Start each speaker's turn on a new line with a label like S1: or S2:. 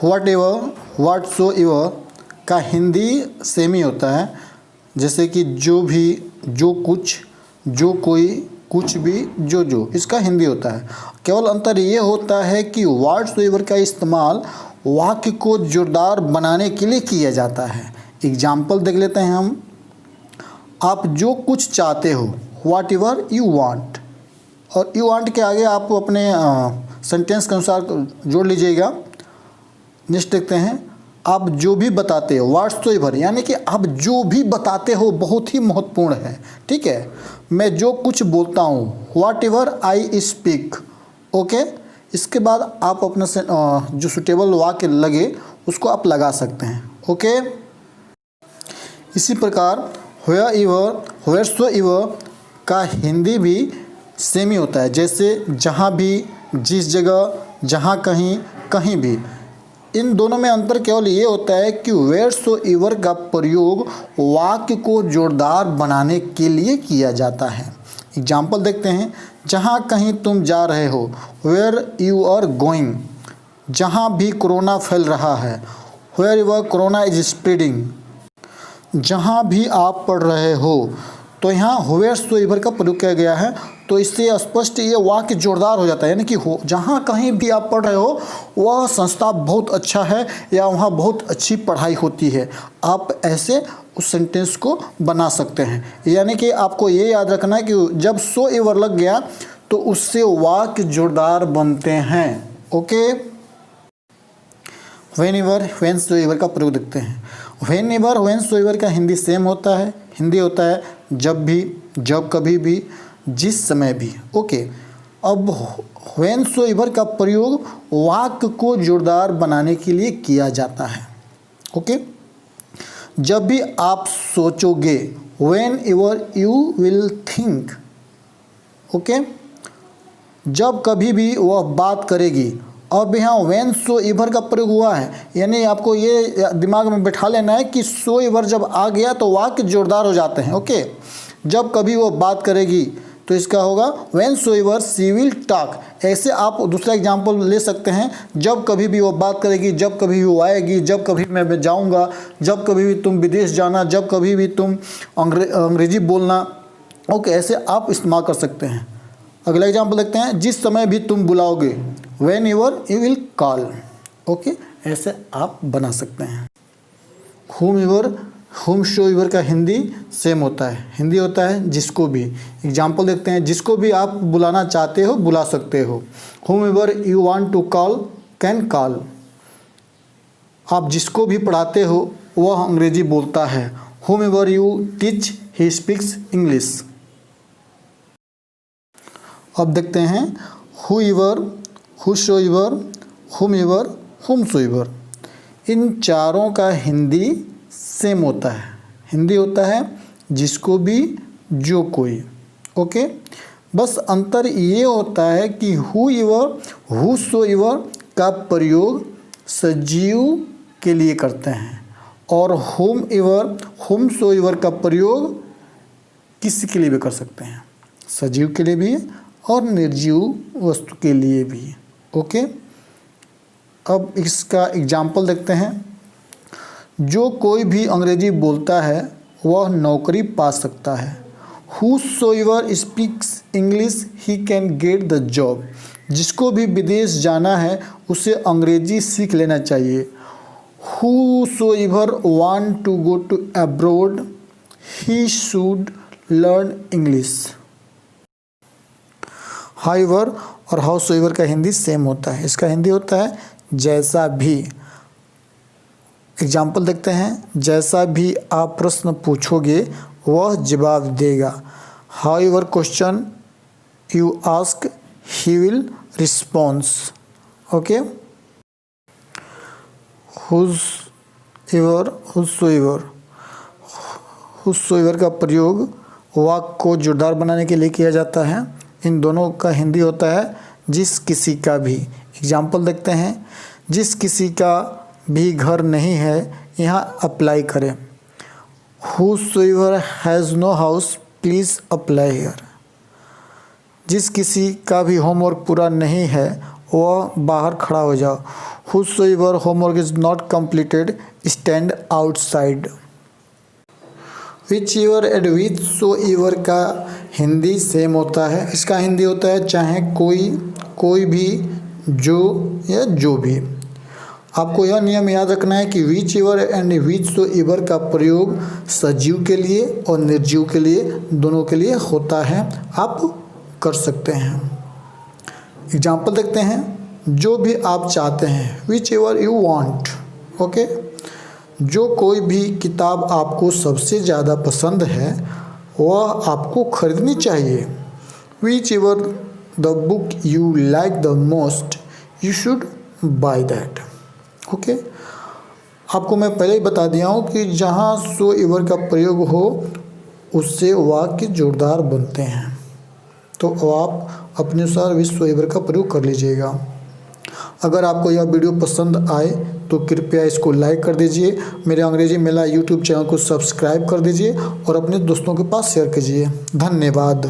S1: What ever, what so ever का Hindi same ही होता है, जैसे कि जो भी, जो कुछ, जो कोई, कुछ भी, जो इसका हिंदी होता है। केवल अंतर ये होता है कि व्हाट सो एवर का इस्तेमाल वाक्य को जोरदार बनाने के लिए किया जाता है। एग्जाम्पल देख लेते हैं हम। आप जो कुछ चाहते हो, व्हाट एवर यू वांट, और यू वांट के आगे आप अपने सेंटेंस के अनुसार जोड़ लीजिएगा। नेक्स्ट देखते हैं, आप जो भी बताते हो, व्हाट्सएवर, यानी कि आप जो भी बताते हो बहुत ही महत्वपूर्ण है। ठीक है, मैं जो कुछ बोलता हूँ, what ever I speak. Okay, इसके बाद आप अपना जो सुटेबल वाक्य लगे उसको आप लगा सकते हैं। ओके, इसी प्रकार व्हेयर एवर, व्हेयरसोएवर का हिंदी भी सेम ही होता है, जैसे जहाँ भी, जिस जगह, जहाँ कहीं, कहीं भी। इन दोनों में अंतर केवल ये होता है कि व्हेयरसोएवर का प्रयोग वाक्य को जोरदार बनाने के लिए किया जाता है। एग्जाम्पल देखते हैं, जहाँ कहीं तुम जा रहे हो, वेयर यू आर गोइंग। जहाँ भी कोरोना फैल रहा है, wherever corona is spreading. जहाँ भी आप पढ़ रहे हो, तो यहाँ व्हेयरसोएवर का प्रयोग किया गया है, तो इससे स्पष्ट ये वाक्य जोरदार हो जाता है। यानी कि हो, जहाँ कहीं भी आप पढ़ रहे हो वह संस्था बहुत अच्छा है या वहाँ बहुत अच्छी पढ़ाई होती है, आप ऐसे उस सेंटेंस को बना सकते हैं। यानी कि आपको ये याद रखना है कि जब सो एवर लग गया तो उससे वाक्य जोरदार बनते हैं। ओके, व्हेन एवर, व्हेनसोएवर का प्रयोग देखते हैं। व्हेन एवर, व्हेनसोएवर का हिंदी सेम होता है। हिंदी होता है जब भी, जब कभी भी, जिस समय भी। ओके, अब व्हेनसोएवर का प्रयोग वाक्य को जोरदार बनाने के लिए किया जाता है। ओके, जब भी आप सोचोगे, when ever you will think. Okay, जब कभी भी वह बात करेगी। अब यहाँ व्हेनसोएवर का प्रयोग हुआ है, यानी आपको ये दिमाग में बैठा लेना है कि सो एवर जब आ गया तो वाक्य जोरदार हो जाते हैं। ओके, जब कभी वो बात करेगी तो इसका होगा व्हेनसोएवर शी विल टॉक। ऐसे आप दूसरा एग्जांपल ले सकते हैं, जब कभी भी वो बात करेगी, जब कभी भी वो आएगी, जब कभी मैं जाऊंगा, जब कभी भी तुम विदेश जाना, जब कभी भी तुम अंग्रेजी बोलना। ओके, ऐसे आप इस्तेमाल कर सकते हैं। अगला एग्जांपल देखते हैं, जिस समय भी तुम बुलाओगे, whenever you will call. Okay, ऐसे आप बना सकते हैं। whom एवर, whomsoever का हिंदी सेम होता है। हिंदी होता है जिसको भी। एग्जाम्पल देखते हैं, जिसको भी आप बुलाना चाहते हो बुला सकते हो। whomever you want to call can call। आप जिसको भी पढ़ाते हो वह अंग्रेजी बोलता है। whomever you teach he speaks English। अब देखते हैं whoever, whosoever, whomever, whomsoever। इन चारों का हिंदी सेम होता है। हिंदी होता है जिसको भी, जो कोई। ओके, बस अंतर ये होता है कि whoever, whosoever का प्रयोग सजीव के लिए करते हैं और whomever, whomsoever का प्रयोग किसी के लिए भी कर सकते हैं, सजीव के लिए भी और निर्जीव वस्तु के लिए भी। ओके, अब इसका एग्जाम्पल देखते हैं। जो कोई भी अंग्रेजी बोलता है वह नौकरी पा सकता है। Whosoever speaks English he can get the job। जिसको भी विदेश जाना है उसे अंग्रेजी सीख लेना चाहिए। Whosoever want to go to abroad he should learn English। However और howsoever का हिंदी सेम होता है। इसका हिंदी होता है जैसा भी। एग्जाम्पल देखते हैं, जैसा भी आप प्रश्न पूछोगे वह जवाब देगा। However question you ask he will response. Okay, whosever, whosoever का प्रयोग वाक्य को जोरदार बनाने के लिए किया जाता है। इन दोनों का हिंदी होता है जिस किसी का भी। एग्जाम्पल देखते हैं, जिस किसी का भी घर नहीं है यहाँ अप्लाई करें। Whosoever has no house please apply here। जिस किसी का भी होमवर्क पूरा नहीं है वह बाहर खड़ा हो जाओ। Whosoever homework is not completed, stand outside. Whichever and whichsoever का हिंदी सेम होता है। इसका हिंदी होता है चाहे कोई भी, जो या जो भी। आपको यह नियम याद रखना है कि whichever एंड whichsoever का प्रयोग सजीव के लिए और निर्जीव के लिए, दोनों के लिए होता है। आप कर सकते हैं। एग्जाम्पल देखते हैं। जो भी आप चाहते हैं, whichever you want, ओके। जो कोई भी किताब आपको सबसे ज़्यादा पसंद है वह आपको खरीदनी चाहिए। whichever the book you like the most, you should buy that, okay. आपको मैं पहले ही बता दिया हूँ कि जहाँ सो एवर का प्रयोग हो उससे वाक्य जोरदार बनते हैं। तो आप अपने अनुसार विश्व एवर का प्रयोग कर लीजिएगा। अगर आपको यह वीडियो पसंद आए तो कृपया इसको लाइक कर दीजिए। मेरे अंग्रेजी मेला यूट्यूब चैनल को सब्सक्राइब कर दीजिए और अपने दोस्तों के पास शेयर कीजिए। धन्यवाद।